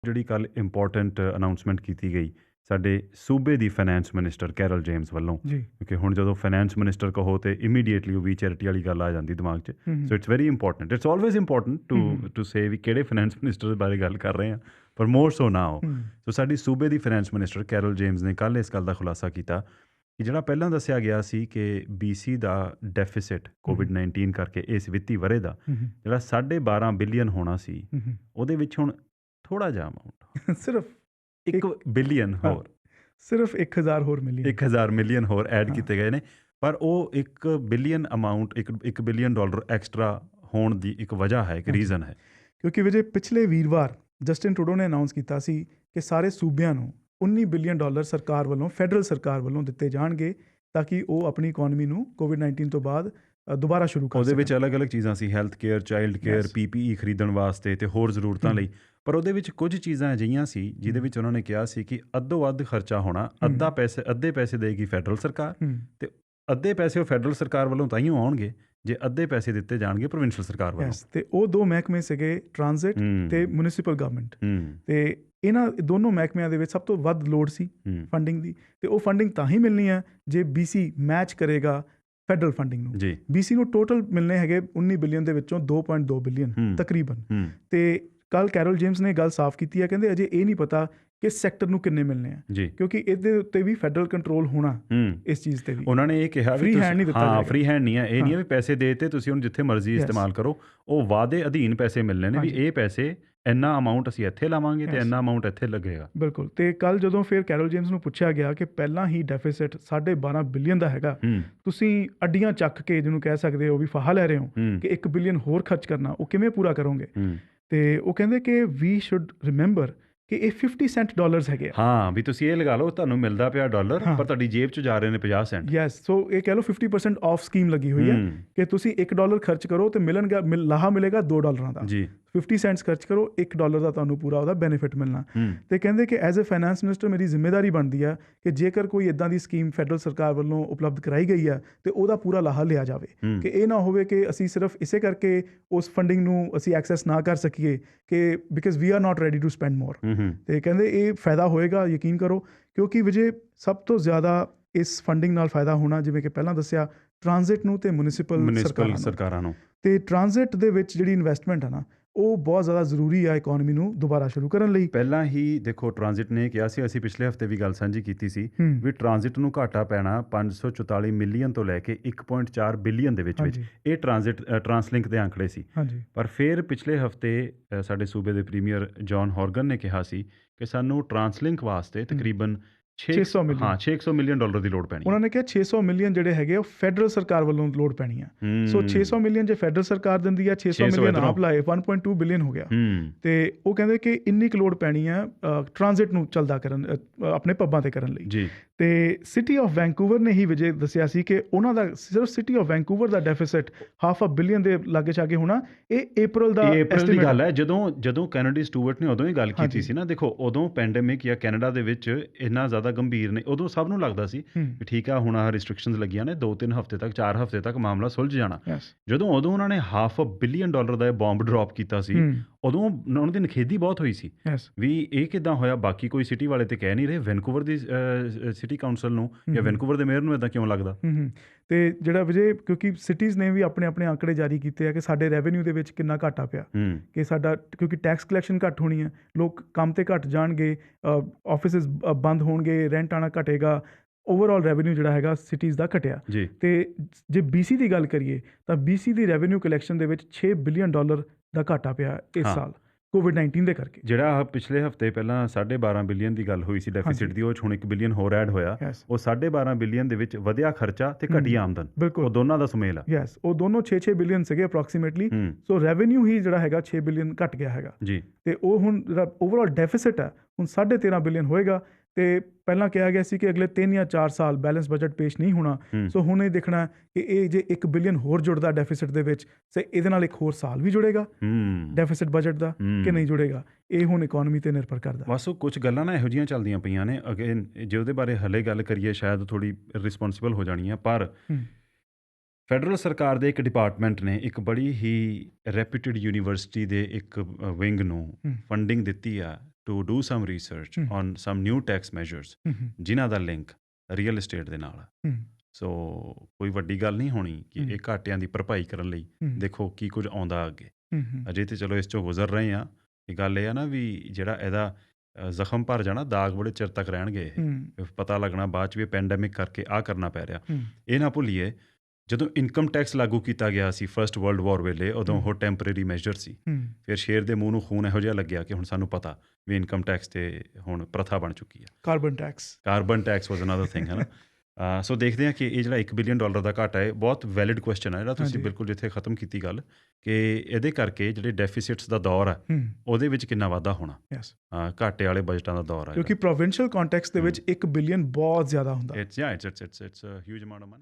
ਜਿਹੜੀ ਕੱਲ੍ਹ important announcement ਕੀਤੀ ਗਈ ਸਾਡੇ ਸੂਬੇ ਦੀ ਫਾਈਨੈਂਸ ਮਿਨਿਸਟਰ ਕੈਰਲ ਜੇਮਸ ਵੱਲੋਂ, ਜੀ। ਕਿਉਂਕਿ ਹੁਣ ਜਦੋਂ ਫਾਈਨੈਂਸ ਮਿਨਿਸਟਰ ਕਹੋ ਤੇ ਇਮੀਡੀਏਟਲੀ ਉਹ ਵੀ ਚੈਰਿਟੀ ਵਾਲੀ ਗੱਲ ਆ ਜਾਂਦੀ ਦਿਮਾਗ 'ਚ। So it's very important, it's always important to say ਵੀ ਕਿਹੜੇ ਫਾਈਨੈਂਸ ਮਿਨਿਸਟਰ ਦੇ ਬਾਰੇ ਗੱਲ ਕਰ ਰਹੇ ਹਾਂ, ਪਰ ਮੋਰ ਸੋ ਨਾਓ। ਸੋ ਸਾਡੀ ਸੂਬੇ ਦੀ ਫਾਈਨੈਂਸ ਮਿਨਿਸਟਰ ਕੈਰਲ ਜੇਮਸ ਨੇ ਕੱਲ੍ਹ ਇਸ ਗੱਲ ਦਾ ਖੁਲਾਸਾ ਕੀਤਾ ਕਿ ਜਿਹੜਾ ਪਹਿਲਾਂ ਦੱਸਿਆ ਗਿਆ ਸੀ ਕਿ BC ਦਾ ਡੈਫਿਸਿਟ COVID-19 ਕਰਕੇ ਇਸ ਵਿੱਤੀ ਵਰ੍ਹੇ ਦਾ ਜਿਹੜਾ 12.5 ਬਿਲੀਅਨ ਹੋਣਾ ਸੀ, ਉਹਦੇ ਵਿੱਚ ਹੁਣ ਥੋੜ੍ਹਾ ਜਿਹਾ ਅਮਾਊਂਟ ਸਿਰਫ 1 ਬਿਲੀਅਨ ਹੋਰ, ਸਿਰਫ 1000 ਹੋਰ ਮਿਲੀਅਨ 1000 ਮਿਲੀਅਨ ਹੋਰ ਐਡ ਕੀਤੇ ਗਏ ਨੇ। ਪਰ ਉਹ 1 billion amount, 1 billion dollar extra ਹੋਣ ਦੀ ਇੱਕ ਵਜ੍ਹਾ ਹੈ, ਇੱਕ ਰੀਜ਼ਨ ਹੈ। ਕਿਉਂਕਿ ਵਿਜੇ ਪਿਛਲੇ ਵੀਰਵਾਰ ਜਸਟਿਨ ਟਰੂਡੋ ਨੇ ਅਨਾਊਂਸ ਕੀਤਾ ਸੀ ਕਿ ਸਾਰੇ ਸੂਬਿਆਂ ਨੂੰ 19 ਬਿਲੀਅਨ ਡਾਲਰ ਸਰਕਾਰ ਵੱਲੋਂ, ਫੈਡਰਲ ਸਰਕਾਰ ਵੱਲੋਂ ਦਿੱਤੇ ਜਾਣਗੇ ਤਾਂ ਕਿ ਉਹ ਆਪਣੀ ਇਕੋਨਮੀ ਨੂੰ COVID-19 ਤੋਂ ਬਾਅਦ ਦੁਬਾਰਾ ਸ਼ੁਰੂ ਕਰ ਸਕਣ। ਉਹਦੇ ਵਿੱਚ ਅਲੱਗ-ਅਲੱਗ ਚੀਜ਼ਾਂ ਸੀ, health care, child care, PPE ਖਰੀਦਣ ਵਾਸਤੇ ਤੇ ਹੋਰ ਜ਼ਰੂਰਤਾਂ ਲਈ। ਪਰ ਉਹਦੇ ਵਿੱਚ ਕੁਝ ਚੀਜ਼ਾਂ ਅਜਿਹੀਆਂ ਸੀ ਜਿਹਦੇ ਵਿੱਚ ਉਹਨਾਂ ਨੇ ਕਿਹਾ ਸੀ ਕਿ ਅੱਧੋ ਅੱਧ ਖਰਚਾ ਹੋਣਾ, ਅੱਧੇ ਪੈਸੇ ਦੇਗੀ ਫੈਡਰਲ ਸਰਕਾਰ ਤੇ ਅੱਧੇ ਪੈਸੇ ਉਹ ਫੈਡਰਲ ਸਰਕਾਰ ਵੱਲੋਂ ਤਾਂ ਹੀ ਆਉਣਗੇ ਜੇ ਅੱਧੇ ਪੈਸੇ ਦਿੱਤੇ ਜਾਣਗੇ ਪ੍ਰੋਵਿੰਸ਼ਲ ਸਰਕਾਰ ਵੱਲੋਂ। ਤੇ ਉਹ ਦੋ ਮਹਿਕਮੇ ਸੀਗੇ, ਟ੍ਰਾਂਜ਼ਿਟ ਤੇ ਮਿਊਨਿਸਪਲ ਗਵਰਨਮੈਂਟ। ਤੇ ਇਹਨਾਂ ਦੋਨੋਂ ਮਹਿਕਮਿਆਂ ਦੇ ਵਿੱਚ ਸਭ ਤੋਂ ਵੱਧ ਲੋੜ ਸੀ ਫੰਡਿੰਗ ਦੀ, ਤੇ ਉਹ ਫੰਡਿੰਗ ਤਾਂ ਹੀ ਮਿਲਣੀ ਹੈ ਜੇ BC ਮੈਚ ਕਰੇਗਾ ਫੈਡਰਲ ਫੰਡਿੰਗ ਨੂੰ। BC ਨੂੰ ਟੋਟਲ ਮਿਲਣੇ ਹੈਗੇ 19 ਬਿਲੀਅਨ ਦੇ ਵਿੱਚੋਂ 2.2 ਬਿਲੀਅਨ ਤਕਰੀਬਨ। ਤੇ ਕੱਲ ਕੈਰਲ ਜੇਮਸ ਨੇ ਗੱਲ ਸਾਫ਼ ਕੀਤੀ ਹੈ, ਕਹਿੰਦੇ ਅਜੇ ਇਹ ਨਹੀਂ ਪਤਾ ਕਿਸ ਸੈਕਟਰ ਨੂੰ ਕਿੰਨੇ ਮਿਲਣੇ ਆ, ਕਿਉਂਕਿ ਇਹਦੇ ਉੱਤੇ ਵੀ ਫੈਡਰਲ ਕੰਟਰੋਲ ਹੋਣਾ, ਇਸ ਚੀਜ਼ ਤੇ ਵੀ ਉਹਨਾਂ ਨੇ ਇਹ ਕਿਹਾ ਫ੍ਰੀ ਹੈਂਡ ਨਹੀਂ ਦਿੱਤਾ ਜਾਏਗਾ। ਫ੍ਰੀ ਹੈਂਡ ਨਹੀਂ ਹੈ, ਇਹ ਨਹੀਂ ਹੈ ਵੀ ਪੈਸੇ ਦੇ ਤੇ ਤੁਸੀਂ ਹੁਣ ਜਿੱਥੇ ਮਰਜ਼ੀ ਇਸਤੇਮਾਲ ਕਰੋ। ਉਹ ਵਾਅਦੇ ਅਧੀਨ ਪੈਸੇ ਮਿਲਣੇ ਨੇ ਵੀ ਇਹ ਪੈਸੇ ਇੰਨਾ ਅਮਾਊਂਟ ਅਸੀਂ ਇੱਥੇ ਲਾਵਾਂਗੇ ਤੇ ਇੰਨਾ ਅਮਾਊਂਟ ਇੱਥੇ ਲੱਗੇਗਾ। ਬਿਲਕੁਲ। ਤੇ ਕੱਲ ਜਦੋਂ ਫਿਰ ਕੈਰਲ ਜੇਮਸ ਨੂੰ ਪੁੱਛਿਆ ਗਿਆ ਕਿ ਪਹਿਲਾਂ ਹੀ ਡੈਫਿਸਿਟ 12.5 ਬਿਲੀਅਨ ਦਾ ਹੈਗਾ, ਤੁਸੀਂ ਅੱਡੀਆਂ ਚੱਕ ਕੇ ਜਿਹਨੂੰ ਕਹਿ ਸਕਦੇ ਹੋ ਵੀ ਫਾਹਾ ਲੈ ਰਹੇ ਹੋ ਕਿ 1 ਬਿਲੀਅਨ ਹੋਰ ਖਰਚ ਕਰਨਾ, ਉਹ ਕਿਵੇਂ ਪੂਰਾ ਕਰੋਗੇ? ਤੇ ਉਹ ਕਹਿੰਦੇ ਕਿ ਵੀ ਸ਼ੁੱਡ ਰਿਮੈਂਬਰ ਕਿ ਇਹ 50 ਸੈਂਟ ਡਾਲਰਸ ਹੈਗੇ। ਹਾਂ, ਵੀ ਤੁਸੀਂ ਇਹ ਲਗਾ ਲਓ ਤੁਹਾਨੂੰ ਮਿਲਦਾ ਪਿਆ ਡਾਲਰ, ਪਰ ਤੁਹਾਡੀ ਜੇਬ 'ਚ ਜਾ ਰਹੇ ਨੇ 50 ਸੈਂਟ। ਯੈਸ, ਸੋ ਇਹ ਕਹਿ ਲਓ 50% ਆਫ ਸਕੀਮ ਲੱਗੀ ਹੋਈ ਹੈ ਕਿ ਤੁਸੀਂ $1 ਖਰਚ ਕਰੋ ਤੇ ਲਾਹਾ ਮਿਲੇਗਾ $2 ਦਾ। 50 ਸੈਂਟਸ ਖਰਚ ਕਰੋ, $1 ਦਾ ਤੁਹਾਨੂੰ ਪੂਰਾ ਉਹਦਾ ਬੈਨੀਫਿਟ ਮਿਲਣਾ। ਤੇ ਕਹਿੰਦੇ ਕਿ ਐਜ਼ ਅ ਫਾਈਨੈਂਸ ਮਿਨਿਸਟਰ ਮੇਰੀ ਜ਼ਿੰਮੇਵਾਰੀ ਬਣਦੀ ਆ ਕਿ ਜੇਕਰ ਕੋਈ ਇੱਦਾਂ ਦੀ ਸਕੀਮ ਫੈਡਰਲ ਸਰਕਾਰ ਵੱਲੋਂ ਉਪਲਬਧ ਕਰਾਈ ਗਈ ਆ ਤੇ ਉਹਦਾ ਪੂਰਾ ਲਾਹਾ ਲਿਆ ਜਾਵੇ, ਕਿ ਇਹ ਨਾ ਹੋਵੇ ਕਿ ਅਸੀਂ ਸਿਰਫ ਇਸੇ ਕਰਕੇ ਉਸ ਫੰਡਿੰਗ ਨੂੰ ਅਸੀਂ ਐਕਸੈਸ ਨਾ ਕਰ ਸਕੀਏ ਕਿ because we are not ready to spend more. ਤੇ ਕਹਿੰਦੇ ਇਹ ਫਾਇਦਾ ਹੋਏਗਾ, ਯਕੀਨ ਕਰੋ, ਕਿਉਂਕਿ ਵਿਜੇ ਸਭ ਤੋਂ ਜ਼ਿਆਦਾ ਇਸ ਫੰਡਿੰਗ ਨਾਲ ਫਾਇਦਾ ਹੋਣਾ, ਜਿਵੇਂ ਕਿ ਪਹਿਲਾਂ ਦੱਸਿਆ, ਟ੍ਰਾਂਜ਼ਿਟ ਨੂੰ ਤੇ ਮਿਊਨਿਸਪਲ ਸਰਕਾਰਾਂ ਨੂੰ। ਤੇ ਟ੍ਰਾਂਜ਼ਿਟ ਦੇ ਵਿੱਚ ਜਿਹੜੀ ਇਨਵੈਸਟਮੈਂਟ ਹੈ ਨਾ, ਉਹ ਬਹੁਤ ਜ਼ਿਆਦਾ ਜ਼ਰੂਰੀ ਆ ਇਕੋਨਮੀ ਨੂੰ ਦੁਬਾਰਾ ਸ਼ੁਰੂ ਕਰਨ ਲਈ। ਪਹਿਲਾਂ ਹੀ ਦੇਖੋ ਟ੍ਰਾਂਜ਼ਿਟ ਨੇ ਕਿਹਾ ਸੀ, ਅਸੀਂ ਪਿਛਲੇ ਹਫ਼ਤੇ ਵੀ ਗੱਲ ਸਾਂਝੀ ਕੀਤੀ ਸੀ ਵੀ ਟ੍ਰਾਂਜ਼ਿਟ ਨੂੰ ਘਾਟਾ ਪੈਣਾ 544 ਮਿਲੀਅਨ ਤੋਂ ਲੈ ਕੇ 1.4 ਬਿਲੀਅਨ ਦੇ ਵਿੱਚ। ਇਹ ਟ੍ਰਾਂਸਲਿੰਕ ਦੇ ਆંકੜੇ ਸੀ। ਪਰ ਫਿਰ ਪਿਛਲੇ ਹਫ਼ਤੇ ਸਾਡੇ ਸੂਬੇ ਦੇ ਪ੍ਰੀਮੀਅਰ ਜੌਨ ਹੌਰਗਨ ਨੇ ਕਿਹਾ ਸੀ ਕਿ ਸਾਨੂੰ ਟ੍ਰਾਂਸਲਿੰਕ ਵਾਸਤੇ ਤਕਰੀਬਨ 600 ਮਿਲੀਅਨ ਡਾਲਰ ਦੀ ਲੋੜ ਪੈਣੀ। ਉਹਨਾਂ ਨੇ ਕਿਹਾ 600 ਮਿਲੀਅਨ ਜਿਹੜੇ ਹੈਗੇ ਉਹ ਫੈਡਰਲ ਸਰਕਾਰ ਵੱਲੋਂ ਲੋੜ ਪੈਣੀ ਆ। ਸੋ 600 ਮਿਲੀਅਨ ਜੇ ਫੈਡਰਲ ਸਰਕਾਰ ਦਿੰਦੀ ਆ, 600 ਮਿਲੀਅਨ ਆਪ ਲਾਏ, 1.2 ਬਿਲੀਅਨ ਹੋ ਗਿਆ। ਤੇ ਉਹ ਕਹਿੰਦੇ ਕਿ ਇੰਨੀ ਕੁ ਲੋੜ ਪੈਣੀ ਆ ਟ੍ਰਾਂਜ਼ਿਟ ਨੂੰ ਚੱਲਦਾ ਕਰਨ, ਆਪਣੇ ਪੱਬਾਂ ਤੇ ਕਰਨ ਲਈ। ਤੇ ਸਿਟੀ ਆਫ ਵੈਂਕੂਵਰ ਨੇ ਹੀ ਵਿਜੇ ਦੱਸਿਆ ਸੀ ਕਿ ਉਹਨਾਂ ਦਾ ਸਿਰਫ city of Vancouver the deficit $500 million ਦੇ ਲਾਗੇ ਛਾਗੇ ਹੋਣਾ। ਇਹ ਅਪ੍ਰੈਲ ਦੀ ਗੱਲ ਹੈ। ਜਦੋਂ ਕੈਨੇਡੀ ਸਟੂਅਰਟ ਨੇ ਉਦੋਂ ਹੀ ਗੱਲ ਕੀਤੀ ਸੀ ਨਾ। ਦੇਖੋ ਉਦੋਂ ਪੈਂਡੇਮਿਕ ਜਾਂ ਕੈਨੇਡਾ ਦੇ ਵਿੱਚ ਇੰਨਾ ਜ਼ਿਆਦਾ ਗੰਭੀਰ ਨੇ, ਉਦੋਂ ਸਭ ਨੂੰ ਲੱਗਦਾ ਸੀ ਕਿ ਠੀਕ ਆ ਹੁਣ ਆਹ ਰਿਸਟ੍ਰਿਕਸ਼ਨਸ ਲੱਗੀਆਂ ਨੇ, 2-3 ਹਫ਼ਤੇ ਤੱਕ, 4 ਹਫ਼ਤੇ ਤੱਕ ਮਾਮਲਾ ਸੁਲਝ ਜਾਣਾ। ਉਦੋਂ ਉਹਨਾਂ ਨੇ $500 ਮਿਲੀਅਨ ਦਾ ਬੰਬ ਡ੍ਰੌਪ ਕੀਤਾ ਸੀ, ਉਦੋਂ ਉਹਨਾਂ ਦੀ ਨਖੇਦੀ ਬਹੁਤ ਹੋਈ ਸੀ ਵੀ ਇਹ ਕਿੱਦਾਂ ਹੋਇਆ। ਬਾਕੀ ਕੋਈ ਸਿਟੀ ਵਾਲੇ ਤੇ ਕਹਿ ਨਹੀਂ ਰਹੇ, ਵੈਨਕੂਵਰ ਦੀ ਸਿਟੀ ਕਾਊਂਸਲ ਨੂੰ ਜਾਂ ਵੈਨਕੂਵਰ ਦੇ ਮੇਅਰ ਨੂੰ ਇੱਦਾਂ ਕਿਉਂ ਲੱਗਦਾ। ਤੇ ਜਿਹੜਾ ਵਿਜੇ, ਕਿਉਂਕਿ ਸਿਟੀਜ਼ ਨੇ ਵੀ ਆਪਣੇ ਆંકੜੇ ਜਾਰੀ ਕੀਤੇ ਆ ਕਿ ਸਾਡੇ ਰੈਵਨਿਊ ਦੇ ਵਿੱਚ ਕਿੰਨਾ ਘਾਟਾ ਪਿਆ, ਕਿ ਸਾਡਾ ਕਿਉਂਕਿ ਟੈਕਸ ਕਲੈਕਸ਼ਨ ਘੱਟ ਹੋਣੀ ਹੈ, ਲੋਕ ਕੰਮ ਤੇ ਘੱਟ ਜਾਣਗੇ, ਆਫਿਸਿਸ ਬੰਦ ਹੋਣਗੇ, ਰੈਂਟ ਆਉਣਾ ਘਟੇਗਾ, ਓਵਰਆਲ ਰੈਵਨਿਊ ਜਿਹੜਾ ਹੈਗਾ ਸਿਟੀਜ਼ ਦਾ ਘਟਿਆ। ਤੇ ਜੇ BC ਦੀ ਗੱਲ ਕਰੀਏ ਤਾਂ BC ਦੀ ਰੈਵਨਿਊ ਕਲੈਕਸ਼ਨ ਦੇ ਵਿੱਚ $6 ਬਿਲੀਅਨ ਦਾ ਘਾਟਾ ਪਿਆ ਇਸ ਸਾਲ COVID-19 ਦੇ ਕਰਕੇ। ਜਿਹੜਾ ਪਿਛਲੇ ਹਫ਼ਤੇ ਪਹਿਲਾਂ 12.5 ਬਿਲੀਅਨ ਦੀ ਗੱਲ ਹੋਈ ਸੀ ਡੈਫਿਸਿਟ ਦੀ, ਉਹ 'ਚ ਹੁਣ 1 ਬਿਲੀਅਨ ਹੋਰ ਐਡ ਹੋਇਆ। ਉਹ 12.5 ਬਿਲੀਅਨ ਦੇ ਵਿੱਚ ਵਧਿਆ ਖਰਚਾ ਤੇ ਘਟੀ ਆਮਦਨ, ਉਹ ਦੋਨਾਂ ਦਾ ਸੁਮੇਲ ਆ। ਯੈਸ, ਉਹ ਦੋਨੋਂ 6 ਬਿਲੀਅਨ ਸੀਗੇ ਅਪਰੋਕਸੀਮੇਟਲੀ। ਸੋ ਰੈਵਨਿਊ ਹੀ ਜਿਹੜਾ ਹੈਗਾ 6 ਬਿਲੀਅਨ ਘਟ ਗਿਆ ਹੈਗਾ। ਤੇ ਉਹ ਹੁਣ ਜਿਹੜਾ ਓਵਰਆਲ ਡੈਫਿਸਿਟ ਹੈ ਹੁਣ 13.5 ਬਿਲੀਅਨ ਹੋਏਗਾ। ਤੇ ਪਹਿਲਾਂ ਕਿਹਾ ਗਿਆ ਸੀ ਕਿ ਅਗਲੇ 3 ਜਾਂ 4 ਸਾਲ ਬੈਲੈਂਸ ਬਜਟ ਪੇਸ਼ ਨਹੀਂ ਹੋਣਾ। ਸੋ ਹੁਣ ਇਹ ਦੇਖਣਾ ਕਿ ਇਹ ਜੇ 1 ਬਿਲੀਅਨ ਹੋਰ ਜੁੜਦਾ ਡੈਫਿਸਿਟ ਦੇ ਵਿੱਚ, ਤੇ ਇਹਦੇ ਨਾਲ ਇੱਕ ਹੋਰ ਸਾਲ ਵੀ ਜੁੜੇਗਾ ਡੈਫਿਸਿਟ ਬਜਟ ਦਾ ਕਿ ਨਹੀਂ ਜੁੜੇਗਾ, ਇਹ ਹੁਣ ਇਕੋਨਮੀ ਤੇ ਨਿਰਭਰ ਕਰਦਾ। ਬਸ ਉਹ ਕੁਝ ਗੱਲਾਂ ਨਾ ਇਹੋ ਜਿਹੀਆਂ ਚੱਲਦੀਆਂ ਪਈਆਂ ਨੇ, ਅਗੇਨ ਜੇ ਉਹਦੇ ਬਾਰੇ ਹਲੇ ਗੱਲ ਕਰੀਏ ਸ਼ਾਇਦ ਥੋੜ੍ਹੀ ਰਿਸਪੋਂਸੀਬਲ ਹੋ ਜਾਣੀ ਆ। ਪਰ ਫੈਡਰਲ ਸਰਕਾਰ ਦੇ ਇੱਕ ਡਿਪਾਰਟਮੈਂਟ ਨੇ ਇੱਕ ਬੜੀ ਹੀ ਰੈਪਿਊਟਡ ਯੂਨੀਵਰਸਿਟੀ ਦੇ ਇੱਕ ਵਿੰਗ ਨੂੰ ਫੰਡਿੰਗ ਦਿੱਤੀ ਆ to do some research on some new tax measures ਜਿਨ੍ਹਾਂ ਦਾ ਲਿੰਕ ਰੀਅਲ ਏਸਟੇਟ ਦੇ ਨਾਲ ਹੈ। ਸੋ ਕੋਈ ਵੱਡੀ ਗੱਲ ਨਹੀਂ ਹੋਣੀ ਕਿ ਇਹ ਘਾਟਿਆਂ ਦੀ ਭਰਪਾਈ ਕਰਨ ਲਈ ਦੇਖੋ ਕੀ ਕੁਝ ਆਉਂਦਾ ਅੱਗੇ। ਅਜੇ ਤੇ ਚਲੋ ਇਸ 'ਚੋਂ ਗੁਜ਼ਰ ਰਹੇ ਹਾਂ। ਇਹ ਗੱਲ ਇਹ ਆ ਨਾ ਵੀ ਜਿਹੜਾ ਇਹਦਾ ਜ਼ਖਮ ਭਰ ਜਾਣਾ, ਦਾਗ ਬੜੇ ਚਿਰ ਤੱਕ ਰਹਿਣਗੇ। ਪਤਾ ਲੱਗਣਾ ਬਾਅਦ 'ਚ ਵੀ ਪੈਂਡੈਮਿਕ ਕਰਕੇ ਆਹ ਕਰਨਾ ਪੈ ਰਿਹਾ। ਇਹ ਨਾ ਭੁੱਲੀਏ ਜਦੋਂ ਇਨਕਮ ਟੈਕਸ ਲਾਗੂ ਕੀਤਾ ਗਿਆ ਸੀ ਫਸਟ ਵਰਲਡ ਵਾਰ ਵੇਲੇ, ਉਦੋਂ ਉਹ ਟੈਂਪਰੇਰੀ ਮੈਜਰ ਸੀ। ਫਿਰ ਸ਼ੇਰ ਦੇ ਮੂੰਹ ਨੂੰ ਖੂਨ ਇਹੋ ਜਿਹਾ ਲੱਗਿਆ ਕਿ ਹੁਣ ਸਾਨੂੰ ਪਤਾ ਵੀ ਇਨਕਮ ਟੈਕਸ ਤੇ ਹੁਣ ਪ੍ਰਥਾ ਬਣ ਚੁੱਕੀ ਆ। ਕਾਰਬਨ ਟੈਕਸ ਵਾਜ਼ ਅਨਦਰ ਥਿੰਗ, ਹੈ ਨਾ। ਸੋ ਦੇਖਦੇ ਹਾਂ ਕਿ ਇਹ ਜਿਹੜਾ $1 ਬਿਲੀਅਨ ਦਾ ਘਾਟਾ ਹੈ, ਬਹੁਤ ਵੈਲਿਡ ਕੁਐਸਚਨ ਹੈ ਜਿਹੜਾ ਤੁਸੀਂ ਬਿਲਕੁਲ ਜਿੱਥੇ ਖਤਮ ਕੀਤੀ ਗੱਲ, ਕਿ ਇਹਦੇ ਕਰਕੇ ਜਿਹੜੇ ਡੈਫੀਸਿਟਸ ਦਾ ਦੌਰ ਹੈ ਉਹਦੇ ਵਿੱਚ ਕਿੰਨਾ ਵਾਧਾ ਹੋਣਾ। ਘਾਟੇ ਵਾਲੇ ਬਜਟਾਂ ਦਾ ਦੌਰ ਹੈ, ਕਿਉਂਕਿ ਪ੍ਰੋਵਿੰਸ਼ੀਅਲ ਕੰਟੈਕਸਟ ਦੇ ਵਿੱਚ $1 ਬਿਲੀਅਨ ਬਹੁਤ ਜ਼ਿਆਦਾ ਹੁੰਦਾ। It's huge amount of money.